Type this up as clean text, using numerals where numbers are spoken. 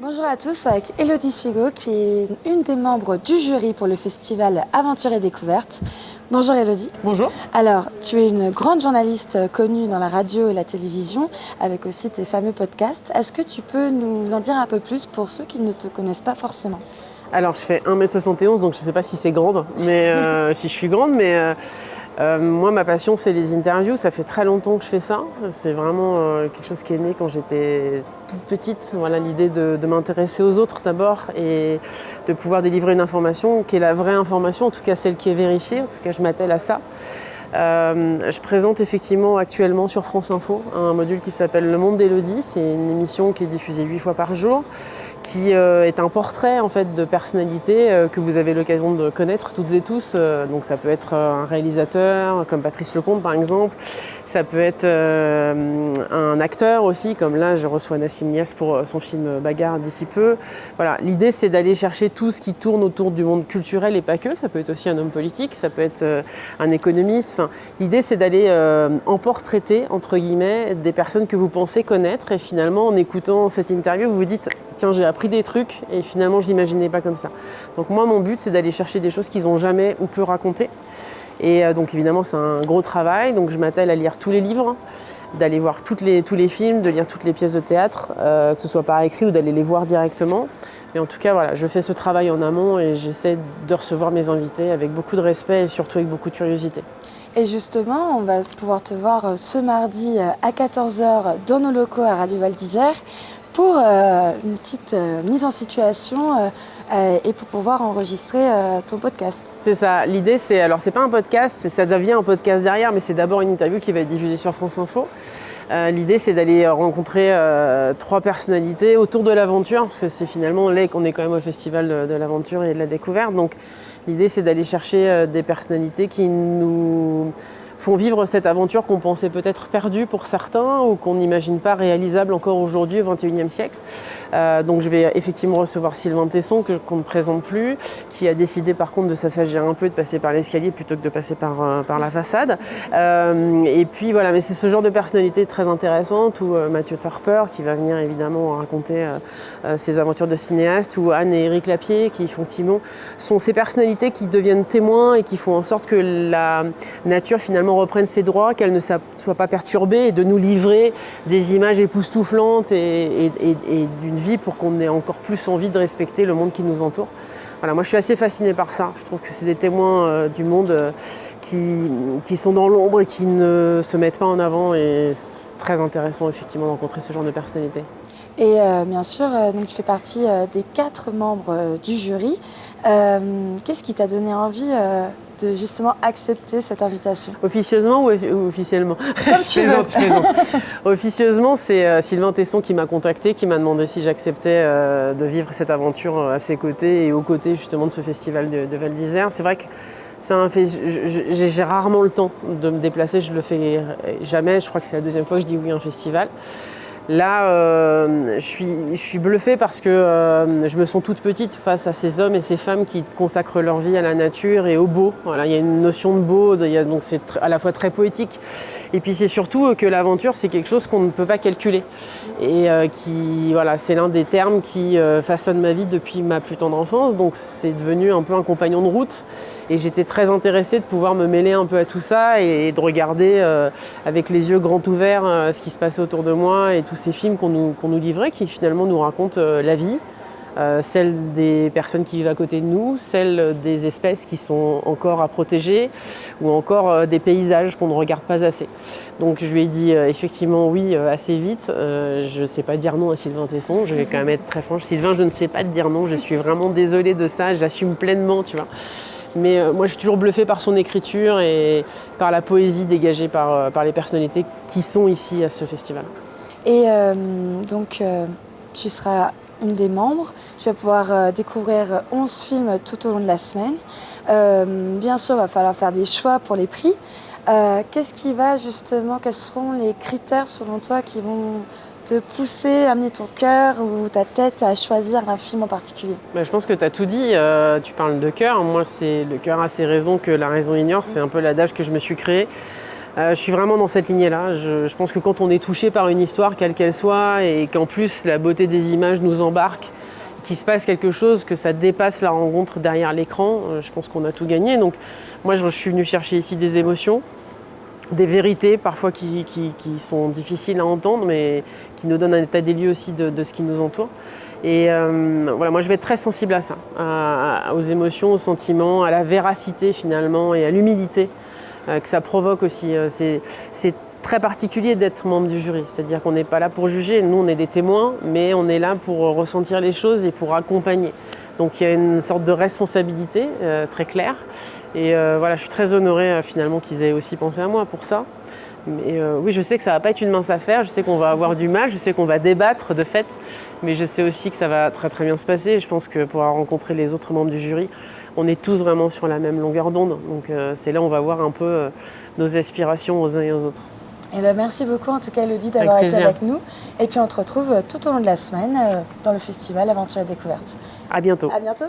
Bonjour à tous, avec Élodie Suigo qui est une des membres du jury pour le festival Aventure et Découverte. Bonjour Élodie. Bonjour. Alors, tu es une grande journaliste connue dans la radio et la télévision, avec aussi tes fameux podcasts. Est-ce que tu peux nous en dire un peu plus pour ceux qui ne te connaissent pas forcément ? Alors, je fais 1m71, donc je ne sais pas si c'est grande, mais si je suis grande, mais moi, ma passion, c'est les interviews. Ça fait très longtemps que je fais ça. C'est vraiment quelque chose qui est né quand j'étais toute petite. Voilà, l'idée de m'intéresser aux autres d'abord et de pouvoir délivrer une information qui est la vraie information, en tout cas celle qui est vérifiée. En tout cas, je m'attelle à ça. Je présente effectivement actuellement sur France Info un module qui s'appelle Le Monde d'Élodie. C'est une émission qui est diffusée 8 fois par jour, qui est un portrait en fait de personnalité que vous avez l'occasion de connaître toutes et tous. Donc ça peut être un réalisateur comme Patrice Lecomte par exemple, ça peut être un acteur aussi, comme là je reçois Nassim Niasse pour son film Bagarre d'ici peu. Voilà, l'idée c'est d'aller chercher tout ce qui tourne autour du monde culturel et pas que. Ça peut être aussi un homme politique, ça peut être un économiste. Enfin, l'idée c'est d'aller emportraiter entre guillemets des personnes que vous pensez connaître et finalement en écoutant cette interview vous vous dites tiens, j'ai appris des trucs et finalement je l'imaginais pas comme ça. Donc moi mon but c'est d'aller chercher des choses qu'ils n'ont jamais ou peu racontées. Et donc évidemment c'est un gros travail, donc je m'attelle à lire tous les livres, d'aller voir tous les films, de lire toutes les pièces de théâtre, que ce soit par écrit ou d'aller les voir directement. Mais en tout cas voilà, je fais ce travail en amont et j'essaie de recevoir mes invités avec beaucoup de respect et surtout avec beaucoup de curiosité. Et justement, on va pouvoir te voir ce mardi à 14h dans nos locaux à Radio Val d'Isère pour une petite mise en situation et pour pouvoir enregistrer ton podcast. C'est ça, l'idée c'est pas un podcast, ça devient un podcast derrière, mais c'est d'abord une interview qui va être diffusée sur France Info. L'idée c'est d'aller rencontrer 3 personnalités autour de l'aventure, parce que c'est finalement là qu'on est quand même au festival de l'aventure et de la découverte. Donc l'idée c'est d'aller chercher des personnalités qui nous font vivre cette aventure qu'on pensait peut-être perdue pour certains ou qu'on n'imagine pas réalisable encore aujourd'hui au XXIe siècle. Donc je vais effectivement recevoir Sylvain Tesson qu'on ne présente plus, qui a décidé par contre de s'assagir un peu de passer par l'escalier plutôt que de passer par la façade. Et puis voilà, mais c'est ce genre de personnalité très intéressante, ou Mathieu Torpeur qui va venir évidemment raconter ses aventures de cinéaste, ou Anne et Éric Lapierre qui font Timon, sont ces personnalités qui deviennent témoins et qui font en sorte que la nature finalement reprenne ses droits, qu'elle ne soit pas perturbée et de nous livrer des images époustouflantes et d'une vie pour qu'on ait encore plus envie de respecter le monde qui nous entoure. Voilà, moi je suis assez fascinée par ça. Je trouve que c'est des témoins du monde qui sont dans l'ombre et qui ne se mettent pas en avant, et c'est très intéressant effectivement de rencontrer ce genre de personnalité. Et bien sûr, donc tu fais partie des 4 membres du jury. Qu'est-ce qui t'a donné envie de justement accepter cette invitation ? Officieusement ou officiellement ? Comme tu veux. Je plaisante. Officieusement, c'est Sylvain Tesson qui m'a contacté, qui m'a demandé si j'acceptais de vivre cette aventure à ses côtés et aux côtés justement de ce festival de Val d'Isère. C'est vrai que j'ai rarement le temps de me déplacer, je le fais jamais. Je crois que c'est la 2e fois que je dis oui à un festival. Là, je suis bluffée parce que je me sens toute petite face à ces hommes et ces femmes qui consacrent leur vie à la nature et au beau. Voilà, il y a une notion de beau, donc c'est à la fois très poétique. Et puis c'est surtout que l'aventure, c'est quelque chose qu'on ne peut pas calculer. Et voilà, c'est l'un des termes qui façonne ma vie depuis ma plus tendre enfance. Donc c'est devenu un peu un compagnon de route. Et j'étais très intéressée de pouvoir me mêler un peu à tout ça et de regarder avec les yeux grands ouverts ce qui se passait autour de moi et tous ces films qu'on nous livrait, qui finalement nous racontent la vie, celle des personnes qui vivent à côté de nous, celle des espèces qui sont encore à protéger, ou encore des paysages qu'on ne regarde pas assez. Donc je lui ai dit effectivement oui assez vite. Je ne sais pas dire non à Sylvain Tesson, je vais quand même être très franche. Sylvain, je ne sais pas te dire non, je suis vraiment désolée de ça, j'assume pleinement, tu vois. Mais moi, je suis toujours bluffée par son écriture et par la poésie dégagée par les personnalités qui sont ici à ce festival. Et donc, tu seras une des membres. Tu vas pouvoir découvrir 11 films tout au long de la semaine. Bien sûr, il va falloir faire des choix pour les prix. Qu'est-ce qui va justement, quels seront les critères selon toi qui vont te pousser, amener ton cœur ou ta tête à choisir un film en particulier ? Je pense que tu as tout dit, tu parles de cœur. Moi, c'est le cœur a ses raisons que la raison ignore. C'est un peu l'adage que je me suis créé. Je suis vraiment dans cette lignée-là. Je pense que quand on est touché par une histoire, quelle qu'elle soit, et qu'en plus la beauté des images nous embarque, qu'il se passe quelque chose, que ça dépasse la rencontre derrière l'écran, je pense qu'on a tout gagné. Donc moi, je suis venue chercher ici des émotions, des vérités parfois qui sont difficiles à entendre, mais qui nous donnent un état des lieux aussi de ce qui nous entoure. Et voilà, moi je vais être très sensible à ça, aux émotions, aux sentiments, à la véracité finalement et à l'humilité que ça provoque aussi. C'est très particulier d'être membre du jury, c'est-à-dire qu'on n'est pas là pour juger, nous on est des témoins, mais on est là pour ressentir les choses et pour accompagner. Donc il y a une sorte de responsabilité très claire. Et voilà, je suis très honorée finalement qu'ils aient aussi pensé à moi pour ça. Mais oui, je sais que ça ne va pas être une mince affaire, je sais qu'on va avoir du mal, je sais qu'on va débattre de fait, mais je sais aussi que ça va très très bien se passer. Je pense que pour avoir rencontré les autres membres du jury, on est tous vraiment sur la même longueur d'onde. Donc c'est là où on va voir un peu nos aspirations aux uns et aux autres. Eh ben, merci beaucoup en tout cas Elodie d'avoir été avec nous. Et puis on te retrouve tout au long de la semaine dans le festival Aventure et Découverte. À bientôt. À bientôt.